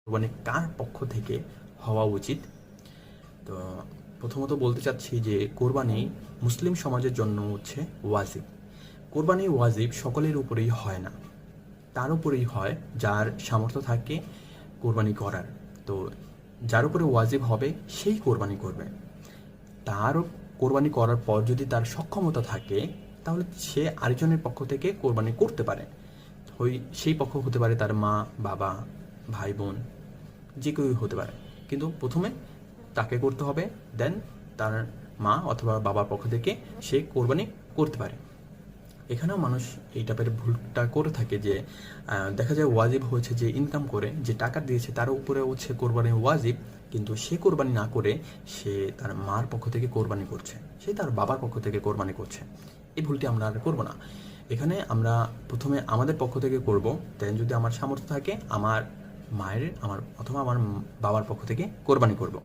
কোরবানি কার পক্ষ থেকে হওয়া উচিত? তো প্রথমত বলতে চাচ্ছি যে কোরবানি মুসলিম সমাজের জন্য হচ্ছে ওয়াজিব। কোরবানি ওয়াজিব সকলের উপরেই হয় না, তার উপরেই হয় যার সামর্থ্য থাকে কোরবানি করার। তো যার উপরে ওয়াজিব হবে সেই কোরবানি করবে। তার কোরবানি করার পর যদি তার সক্ষমতা থাকে তাহলে সে আরেকজনের পক্ষ থেকে কোরবানি করতে পারে। সেই পক্ষ হতে পারে তার মা, বাবা, ভাই, বোন, যে কেউই হতে পারে। কিন্তু প্রথমে তাকে করতে হবে, দেন তার মা অথবা বাবার পক্ষ থেকে সে কোরবানি করতে পারে। এখানেও মানুষ এই টাইপের ভুলটা করে থাকে যে দেখা যায় ওয়াজিব হয়েছে যে ইনকাম করে যে টাকা দিয়েছে তার উপরে হচ্ছে কোরবানি ওয়াজিব, কিন্তু সে কোরবানি না করে সে তার মার পক্ষ থেকে কোরবানি করছে, সে তার বাবার পক্ষ থেকে কোরবানি করছে। এই ভুলটি আমরা আর করবো না। এখানে আমরা প্রথমে আমাদের পক্ষ থেকে করব, দেন যদি আমার সামর্থ্য থাকে আমার মায়ের অথবা আমার বাবার পক্ষ থেকে কোরবানি করব।